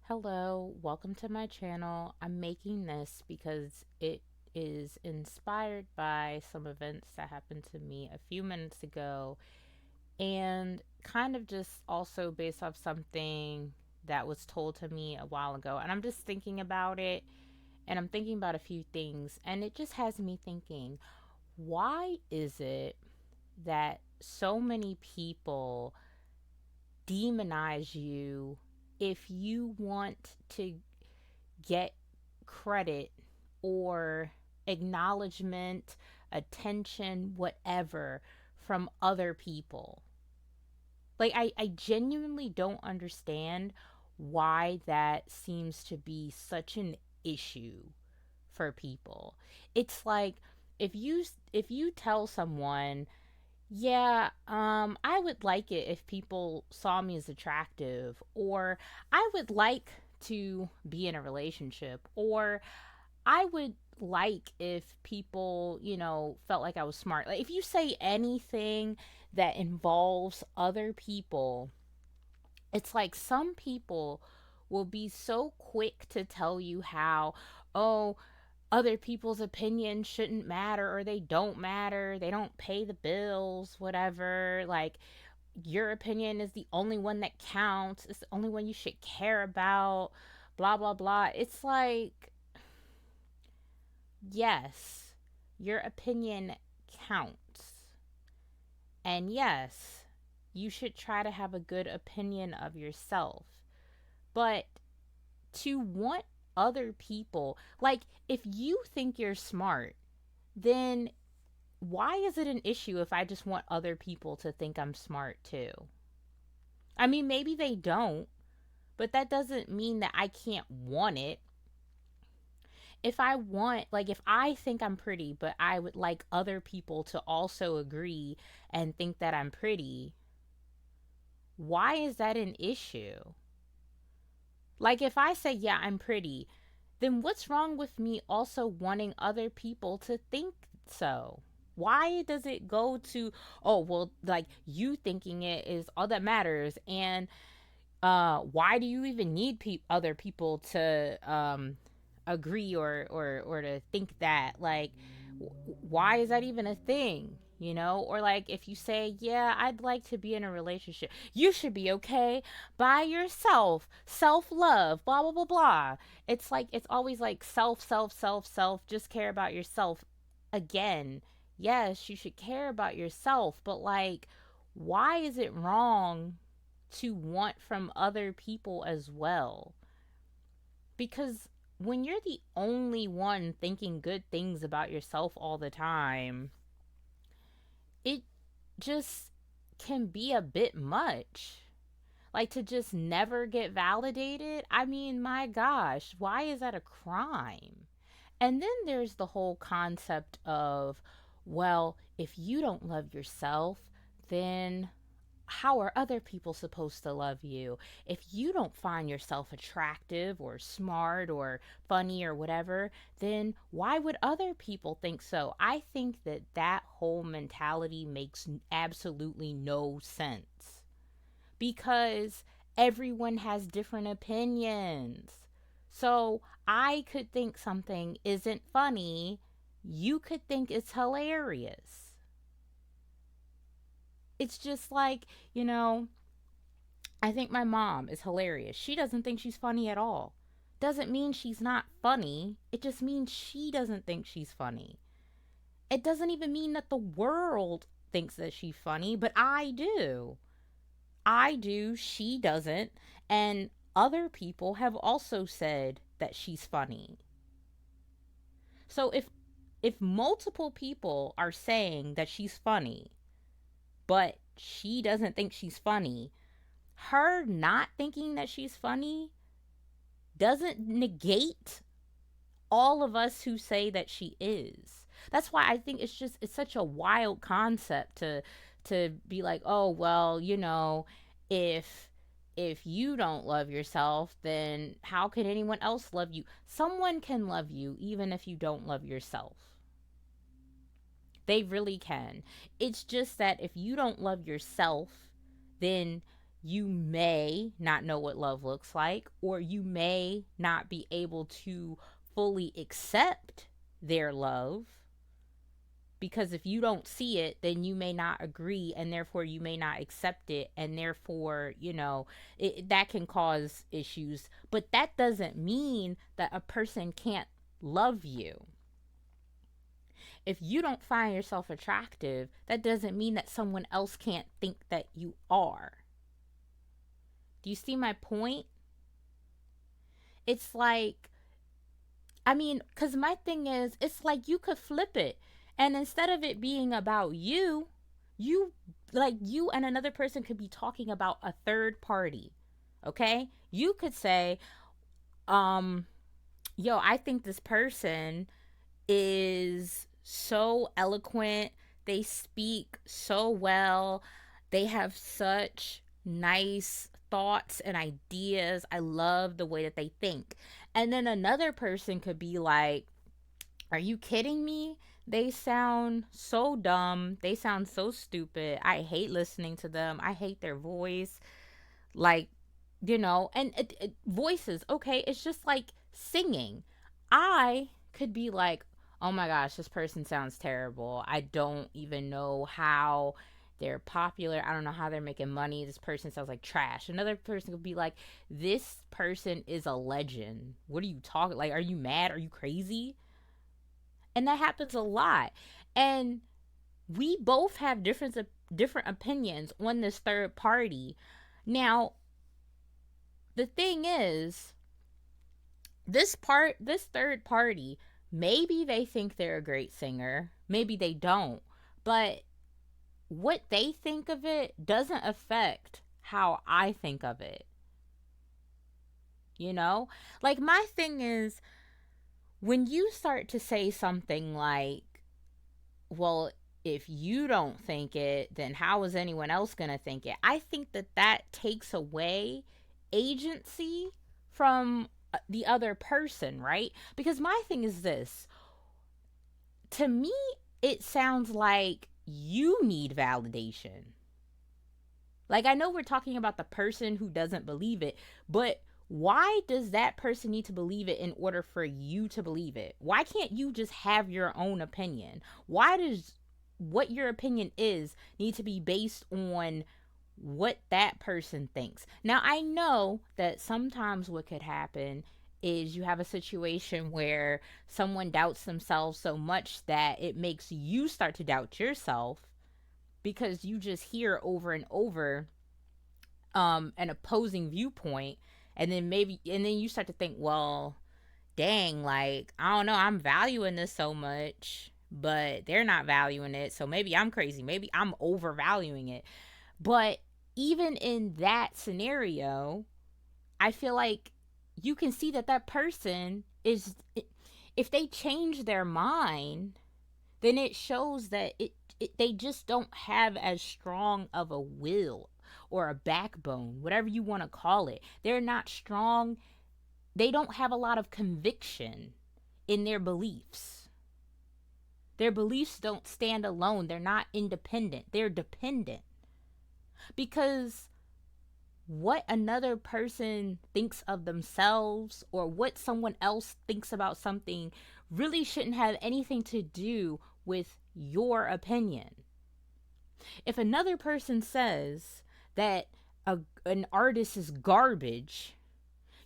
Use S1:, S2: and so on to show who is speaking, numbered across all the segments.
S1: Hello, welcome to my channel. I'm making this because it is inspired by some events that happened to me a few minutes ago and kind of just also based off something that was told to me a while ago. And I'm just thinking about it and I'm thinking about a few things and it just has me thinking, why is it that so many people demonize you if you want to get credit or acknowledgement, attention, whatever from other people? Like, I genuinely don't understand why that seems to be such an issue for people. It's like if you tell someone, yeah, I would like it if people saw me as attractive, or I would like to be in a relationship, or I would like if people, felt like I was smart. Like if you say anything that involves other people, it's like some people will be so quick to tell you how, oh, other people's opinions shouldn't matter or they don't matter. They don't pay the bills, whatever. Like, your opinion is the only one that counts. It's the only one you should care about. Blah, blah, blah. It's like, yes, your opinion counts. And yes, you should try to have a good opinion of yourself. But to want other people, like, if you think you're smart, then why is it an issue if I just want other people to think I'm smart too? I mean, maybe they don't, but that doesn't mean that I can't want it. If I want, like, if I think I'm pretty, but I would like other people to also agree and think that I'm pretty, why is that an issue? Like, if I say, yeah, I'm pretty, then what's wrong with me also wanting other people to think so? Why does it go to, oh, well, like, you thinking it is all that matters? And why do you even need other people to agree or to think that? Like, why is that even a thing? Or like, if you say, yeah, I'd like to be in a relationship, you should be okay by yourself, self-love, blah blah blah blah. It's like, it's always like self, just care about yourself. Again, yes, you should care about yourself, but like, why is it wrong to want from other people as well? Because when you're the only one thinking good things about yourself all the time, it just can be a bit much. Like, to just never get validated, I mean, my gosh, why is that a crime? And then there's the whole concept of, well, if you don't love yourself, then how are other people supposed to love you? If you don't find yourself attractive or smart or funny or whatever, then why would other people think so? I think that that whole mentality makes absolutely no sense because everyone has different opinions. So I could think something isn't funny, you could think it's hilarious. It's just like, you know, I think my mom is hilarious. She doesn't think she's funny at all. Doesn't mean she's not funny. It just means she doesn't think she's funny. It doesn't even mean that the world thinks that she's funny, but I do. I do, she doesn't. And other people have also said that she's funny. So if multiple people are saying that she's funny, but she doesn't think she's funny, her not thinking that she's funny doesn't negate all of us who say that she is. That's why I think it's such a wild concept to be like, "Oh, well, if you don't love yourself, then how can anyone else love you?" Someone can love you even if you don't love yourself. They really can. It's just that if you don't love yourself, then you may not know what love looks like, or you may not be able to fully accept their love, because if you don't see it, then you may not agree, and therefore you may not accept it, and therefore, that can cause issues. But that doesn't mean that a person can't love you. If you don't find yourself attractive, that doesn't mean that someone else can't think that you are. Do you see my point? It's like, I mean, because my thing is, it's like you could flip it. And instead of it being about you, you, like, you and another person could be talking about a third party. Okay? You could say, um, yo, I think this person is so eloquent. They speak so well. They have such nice thoughts and ideas. I love the way that they think. And then another person could be like, are you kidding me? They sound so dumb. They sound so stupid. I hate listening to them. I hate their voice. Like, and voices, okay, it's just like singing. I could be like, oh my gosh, this person sounds terrible. I don't even know how they're popular. I don't know how they're making money. This person sounds like trash. Another person could be like, this person is a legend. What are you talking? Like, are you mad? Are you crazy? And that happens a lot. And we both have different opinions on this third party. Now, the thing is, this third party, maybe they think they're a great singer, maybe they don't, but what they think of it doesn't affect how I think of it. Like, my thing is, when you start to say something like, well, if you don't think it, then how is anyone else going to think it? I think that takes away agency from the other person, right? Because my thing is this: to me, it sounds like you need validation. Like, I know we're talking about the person who doesn't believe it, but why does that person need to believe it in order for you to believe it? Why can't you just have your own opinion? Why does what your opinion is need to be based on what that person thinks? Now, I know that sometimes what could happen is you have a situation where someone doubts themselves so much that it makes you start to doubt yourself, because you just hear over and over an opposing viewpoint, and then you start to think, well, dang, like, I don't know, I'm valuing this so much, but they're not valuing it, so maybe I'm crazy, maybe I'm overvaluing it. But even in that scenario, I feel like you can see that person is, if they change their mind, then it shows that they just don't have as strong of a will or a backbone, whatever you want to call it. They're not strong. They don't have a lot of conviction in their beliefs. Their beliefs don't stand alone. They're not independent. They're dependent. Because what another person thinks of themselves, or what someone else thinks about something, really shouldn't have anything to do with your opinion. If another person says that an artist is garbage,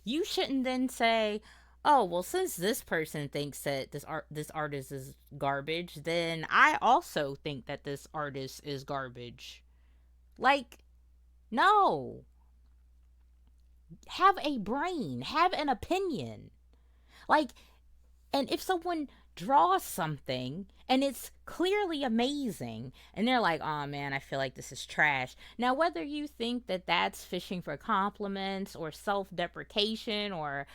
S1: you shouldn't then say, oh, well, since this person thinks that this artist is garbage, then I also think that this artist is garbage. Like, no. Have a brain, have an opinion. Like, and if someone draws something and it's clearly amazing, and they're like, oh man, I feel like this is trash. Now, whether you think that that's fishing for compliments or self-deprecation or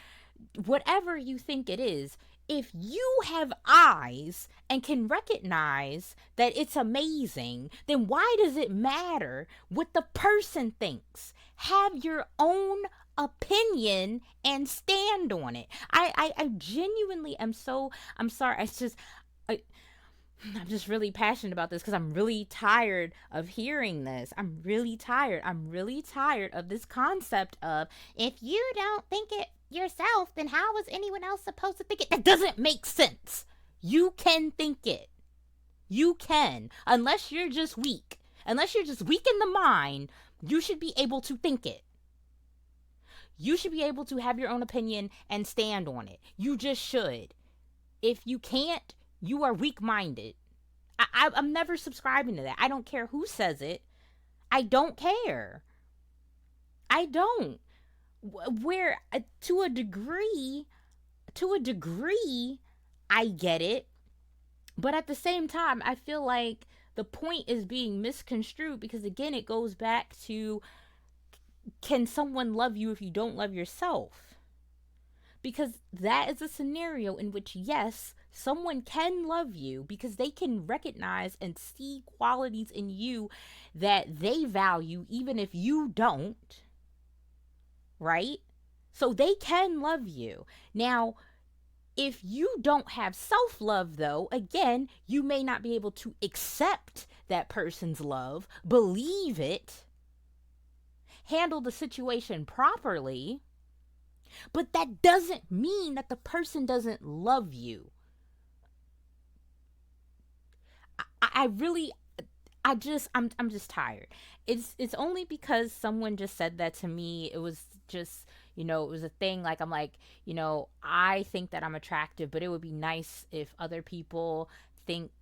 S1: whatever you think it is, if you have eyes and can recognize that it's amazing, then why does it matter what the person thinks? Have your own opinion and stand on it. I genuinely am so, I'm sorry. It's just, I, I'm just really passionate about this because I'm really tired of hearing this. I'm really tired. I'm really tired of this concept of, if you don't think it yourself, then how is anyone else supposed to think it? That doesn't make sense. You can think it. You can. Unless you're just weak. Unless you're just weak in the mind, you should be able to think it. You should be able to have your own opinion and stand on it. You just should. If you can't, you are weak minded. I'm never subscribing to that. I don't care who says it. I don't care. I don't. Where to a degree, I get it. But at the same time, I feel like the point is being misconstrued because, again, it goes back to, can someone love you if you don't love yourself? Because that is a scenario in which, yes, someone can love you because they can recognize and see qualities in you that they value, even if you don't, right? So they can love you. Now, if you don't have self-love, though, again, you may not be able to accept that person's love, believe it, handle the situation properly, but that doesn't mean that the person doesn't love you. I really, I'm just tired. It's only because someone just said that to me. It was just, it was a thing. Like, I'm like, I think that I'm attractive, but it would be nice if other people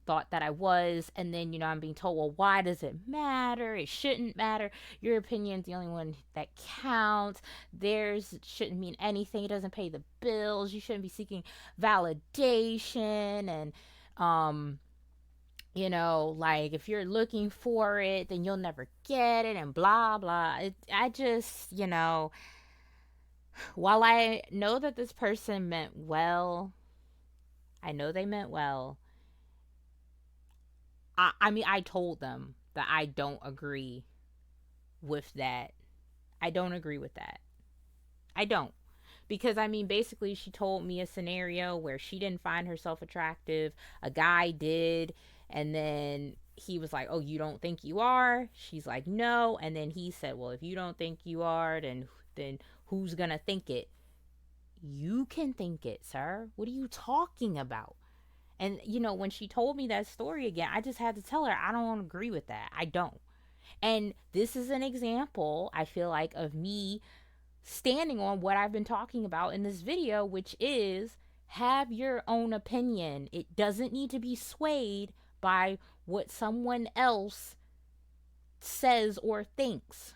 S1: thought that I was. And then, I'm being told, well, why does it matter? It shouldn't matter. Your opinion's the only one that counts. Theirs shouldn't mean anything. It doesn't pay the bills. You shouldn't be seeking validation. And like, if you're looking for it, then you'll never get it, and blah blah. I just, while I know that this person meant well, I know they meant well. I mean, I told them that I don't agree with that. I don't agree with that. I don't. Because, I mean, basically, she told me a scenario where she didn't find herself attractive. A guy did. And then he was like, oh, you don't think you are? She's like, no. And then he said, well, if you don't think you are, then who's going to think it? You can think it, sir. What are you talking about? And, when she told me that story again, I just had to tell her, I don't agree with that. I don't. And this is an example, I feel like, of me standing on what I've been talking about in this video, which is, have your own opinion. It doesn't need to be swayed by what someone else says or thinks.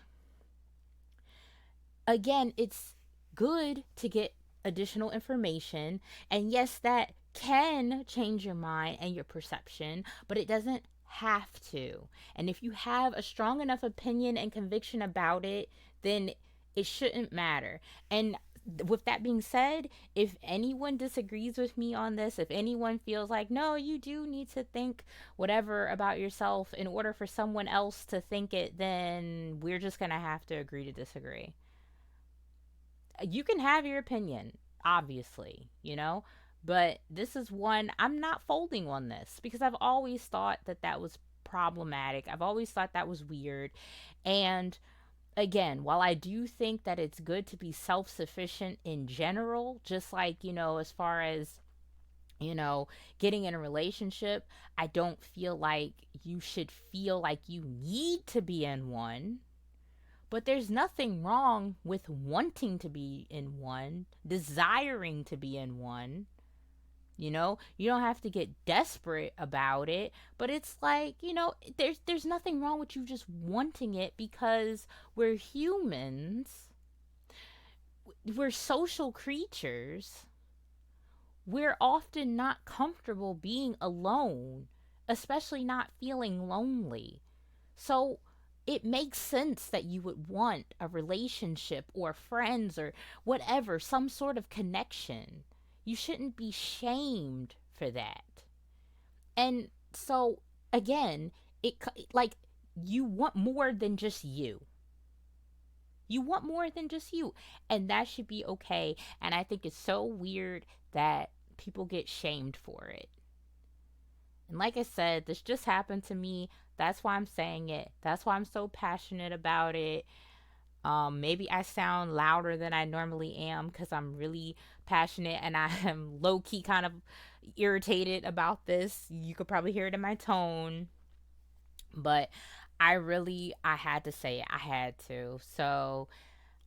S1: Again, it's good to get additional information, and yes, that can change your mind and your perception, but it doesn't have to. And if you have a strong enough opinion and conviction about it, then it shouldn't matter. And with that being said, if anyone disagrees with me on this, if anyone feels like, no, you do need to think whatever about yourself in order for someone else to think it, then we're just going to have to agree to disagree. You can have your opinion, obviously, but this is one, I'm not folding on this because I've always thought that was problematic. I've always thought that was weird. And again, while I do think that it's good to be self-sufficient in general, just like, as far as, getting in a relationship, I don't feel like you should feel like you need to be in one. But there's nothing wrong with wanting to be in one, desiring to be in one. You don't have to get desperate about it, but it's like, there's nothing wrong with you just wanting it because we're humans. We're social creatures. We're often not comfortable being alone, especially not feeling lonely. So it makes sense that you would want a relationship or friends or whatever, some sort of connection. You shouldn't be shamed for that. And so, again, like, you want more than just you. You want more than just you. And that should be okay. And I think it's so weird that people get shamed for it. And like I said, this just happened to me. That's why I'm saying it. That's why I'm so passionate about it. Maybe I sound louder than I normally am because I'm really passionate and I am low key kind of irritated about this. You could probably hear it in my tone, but I had to say it. I had to. So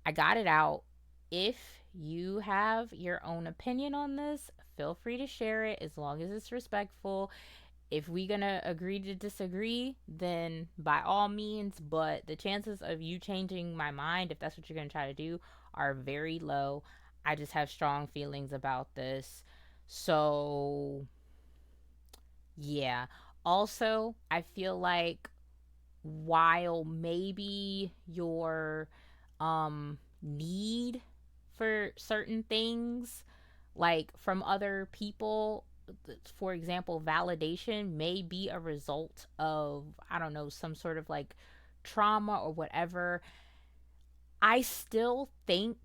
S1: I got it out. If you have your own opinion on this, feel free to share it as long as it's respectful. If we gonna agree to disagree, then by all means, but the chances of you changing my mind, if that's what you're gonna try to do, are very low. I just have strong feelings about this. So yeah. Also, I feel like while maybe your need for certain things like from other people, for example validation may be a result of, I don't know, some sort of like trauma or whatever, I still think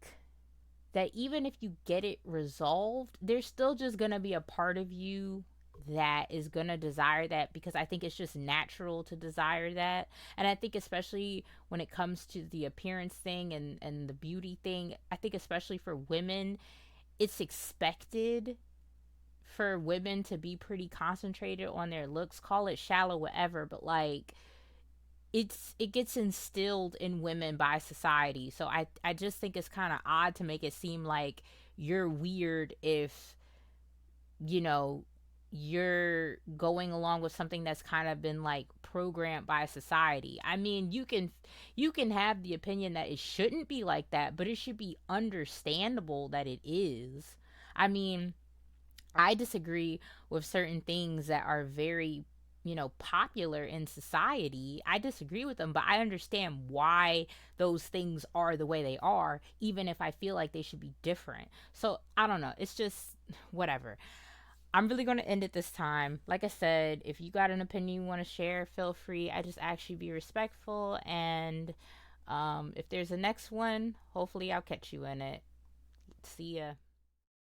S1: that even if you get it resolved, there's still just going to be a part of you that is going to desire that, because I think it's just natural to desire that. And I think especially when it comes to the appearance thing and the beauty thing, I think especially for women, it's expected for women to be pretty concentrated on their looks, call it shallow whatever, but like it gets instilled in women by society. So I just think it's kind of odd to make it seem like you're weird if, you know, you're going along with something that's kind of been like programmed by society. I mean, you can have the opinion that it shouldn't be like that, but it should be understandable that it is. I mean, I disagree with certain things that are very, popular in society. I disagree with them, but I understand why those things are the way they are, even if I feel like they should be different. So I don't know. It's just whatever. I'm really going to end it this time. Like I said, if you got an opinion you want to share, feel free. I just ask you be respectful. And if there's a next one, hopefully I'll catch you in it. See ya.